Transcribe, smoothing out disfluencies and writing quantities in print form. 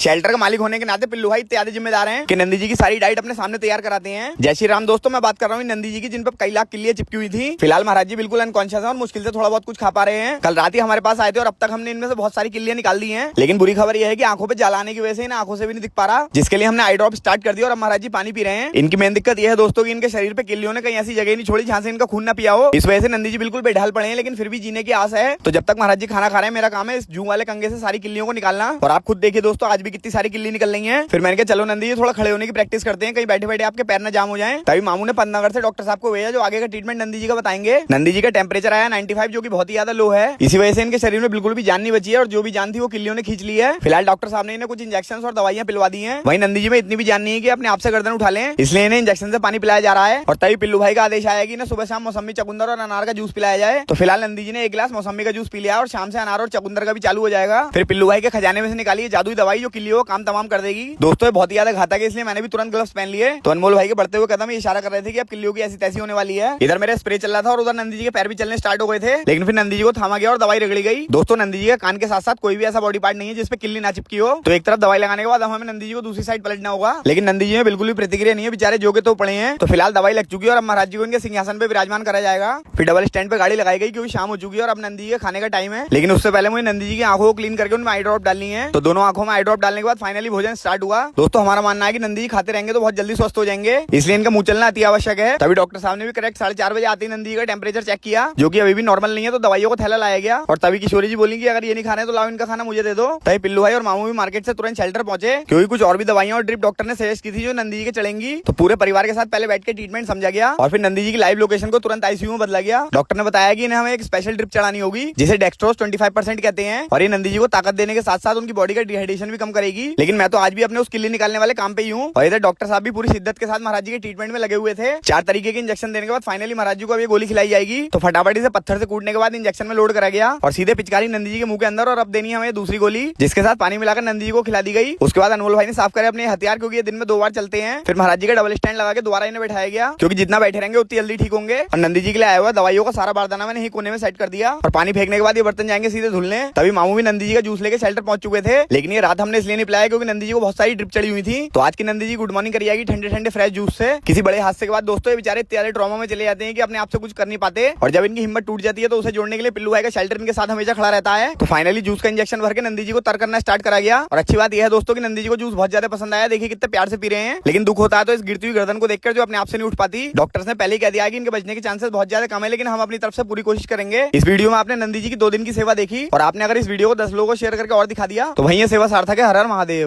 Shelter का मालिक होने के नाते पिल्लू भाई इत्यादि जिम्मेदार हैं कि नंदी जी की सारी डाइट अपने सामने तैयार कराते हैं। जय श्री राम दोस्तों, मैं बात कर रहा हूँ नंदी जी की, जिन पर कई लाख किल्लियां चिपकी हुई थी। फिलहाल महाराज जी बिल्कुल अनकॉन्शियस है और मुश्किल से थोड़ा बहुत कुछ खा पा रहे हैं। कल रात ही हमारे पास आए थे और अब तक हमने इनमें से बहुत सारी किल्लियां निकाल दी हैं। लेकिन बुरी खबर यह है कि आंखों पे जल आने की वजह से इन आंखों से भी नहीं दिख पा रहा, जिसके लिए हमने आई ड्रॉप स्टार्ट कर दिया और अब महाराज जी पानी पी रहे हैं। इनकी मेन दिक्कत यह है दोस्तों कि इनके शरीर पे किल्लियों ने कहीं ऐसी जगह नहीं छोड़ी जहां से इनका खून न पिया हो। इस वजह से नंदी जी बिल्कुल बेढाल पड़े हैं, लेकिन फिर भी जीने की आस है। तो जब तक महाराज जी खाना खा रहे हैं, मेरा काम है इस जूं वाले कंगे से सारी किल्लियों को निकालना। और आप खुद देखिए दोस्तों, आज भी कितनी सारी किल्ली निकल रही है। फिर मैंने कहा चलो नंदी जी थोड़ा खड़े होने की प्रैक्टिस करते हैं, कहीं बैठे बैठे आपके पैर न जाम हो जाए। तभी मामू ने पंतनगर से डॉक्टर साहब को भेजा, जो आगे का ट्रीटमेंट नंदी जी का बताएंगे। नंदी जी का टेम्परेचर आया 95, जो कि बहुत ही ज्यादा लो है। इसी वजह से इनके शरीर में बिल्कुल भी जान नहीं बची है और जो भी जान थी वो किल्लियों ने खींच ली है। फिलहाल डॉक्टर साहब ने इन्हें कुछ इंजेक्शन और दवाइयां पिलवा दी है। वहीं नंदी जी में इतनी भी जान नहीं है कि अपने आप से गर्दन उठा लें, इसलिए इन्हें इंजेक्शन से पानी पिलाया जा रहा है। और तभी पिल्लू भाई का आदेश आया कि इन्हें सुबह शाम मौसमी, चकुंदर और अनार का जूस पिलाया जाए। तो फिलहाल नंदी जी ने एक गिलास मौसमी का जूस पी लिया और शाम से अनार और चकुंदर का भी चालू हो जाएगा। फिर पिल्लू भाई के खजाने में से निकाली जादुई दवाई, जो किल्लियों का काम तमाम कर देगी। दोस्तों ये बहुत ही ज्यादा घातक है, इसलिए मैंने भी तुरंत ग्लव्स पहन लिए। तो अनमोल भाई के बढ़ते हुए कदम इशारा कर रहे थे कि अब किल्लियों की ऐसी तैसी होने वाली है। इधर मेरा स्प्रे चल रहा था और उधर नंदी जी के पैर भी चलने स्टार्ट हो गए थे, लेकिन फिर नंदी जी को थामा गया और दवाई रगड़ी गई। दोस्तों नंदी जी के कान के साथ साथ कोई भी ऐसा बॉडी पार्ट नहीं है जिसपे किल्ली ना चिपकी हो। तो एक तरफ दवाई लगाने के बाद हमें नंदी जी को दूसरी साइड पलटना होगा, लेकिन नंदी जी में बिल्कुल भी प्रतिक्रिया नहीं है, बेचारे जो के तो पड़े हैं। तो फिलहाल दवाई लग चुकी है और अब महाराज जी को इनके सिंहासन पे विराजमान करा जाएगा। फिर डबल स्टैंड पे गाड़ी लगाई गई क्योंकि शाम हो चुकी है और अब नंदी जी के खाने का टाइम है। लेकिन उससे पहले मुझे नंदी जी की आंखों को क्लीन करके उनमें आई ड्रॉप डालनी है। तो दोनों आंखों में आई ड्रॉप डालने के बाद फाइनली भोजन स्टार्ट हुआ। दोस्तों हमारा मानना है कि नंदी जी खाते रहेंगे तो बहुत जल्दी स्वस्थ हो जाएंगे, इसलिए इनका मुंह चलना अति आवश्यक है। तभी डॉक्टर साहब ने भी करेक्ट 4:30 बजे आते ही नंदी जी का टेम्परेचर चेक किया, जो कि अभी भी नॉर्मल नहीं है। तो दवाइयों का थैला लाया गया और तभी किशोरी जी बोली कि अगर ये नहीं खाना है तो लाओ इनका खाना मुझे दे दो। तभी पिल्लू भाई और मामू भी मार्केट से तुरंत शेल्टर पहुंचे, क्योंकि कुछ और भी दवाइयां और ड्रिप डॉक्टर ने सजेस्ट की थी जो नंदी जी के चलेंगी। तो पूरे परिवार के साथ पहले बैठ के ट्रीटमेंट समझा गया और फिर नंदी जी की लाइव लोकेशन को तुरंत आईसीयू में बदला गया। डॉक्टर ने बताया कि इन्हें हमें एक स्पेशल ड्रिप चढ़ानी होगी, जिसे डेक्सट्रोज 25% कहते हैं, और ये नंदी जी को ताकत देने के साथ साथ उनकी बॉडी का डिहाइड्रेशन भी कम करेगी। लेकिन मैं तो आज भी अपने उस किल्ली निकालने वाले काम पे ही हूँ। और इधर डॉक्टर साहब भी पूरी शिद्दत के साथ महाराज जी के ट्रीटमेंट में लगे हुए थे। 4 तरीके के इंजेक्शन देने के बाद फाइनली महाराज जी को अब ये गोली खिलाई जाएगी। तो फटाफटी से पत्थर से कूटने के बाद इंजेक्शन में लोड करा गया और सीधे पिचकारी नंदी जी के मुंह के अंदर। और अब देनी है हमें दूसरी गोली, जिसके साथ पानी मिलाकर नंदी जी को खिला दी गई। उसके बाद अनमोल भाई ने साफ करे अपने हथियार, क्योंकि ये दिन में 2 बार चलते हैं। फिर महाराज जी का डबल स्टैंड लगा के दोबारा इन्हें बैठाया गया, क्योंकि जितना बैठे रहेंगे उतनी जल्दी ठीक होंगे। और नंदी जी के लिए आया हुआ दवाइयों का सारा बारदाना मैंने ही कोने में सेट कर दिया और पानी फेंकने के बाद ये बर्तन जाएंगे सीधे धुलने। तभी मामू भी नंदी जी का जूस लेके शेल्टर पहुंच चुके थे, लेकिन ये रात हमने इसलिए नहीं पिलाया क्योंकि नंदी जी को बहुत सारी ड्रिप चढ़ी हुई थी। तो आज की नंदी जी गुड मॉर्निंग करी जाएगी ठंडे ठंडे फ्रेश जूस से। किसी बड़े हादसे के बाद दोस्तों ये बेचारे इतने ट्रॉमा में चले जाते हैं कि अपने आप से कुछ कर नहीं पाते, और जब इनकी हिम्मत टूट जाती है तो उसे जोड़ने के लिए पिल्लू भाई का शेल्टर इनके साथ हमेशा खड़ा रहता है। तो फाइनली जूस का इंजेक्शन भर के नंदी जी को तर करना स्टार्ट करा गया। और अच्छी बात यह है दोस्तों कि नंदी जी को जूस बहुत ज्यादा पसंद आया, देखिए कितने प्यार से पी रहे हैं। लेकिन दुख होता है तो इस गिरती हुई गर्दन को देखकर, जो अपने आप से नहीं उठ पाती। डॉक्टर्स ने पहले ही कह दिया कि इनके बचने के चांसेस बहुत ज्यादा कम है, लेकिन हम अपनी तरफ से पूरी कोशिश करेंगे। इस वीडियो में आपने नंदी जी की 2 दिन की सेवा देखी और आपने अगर इस वीडियो को 10 लोगों को शेयर करके और दिखा दिया तो वही ये सेवा सार्थक है। हर हर महादेव।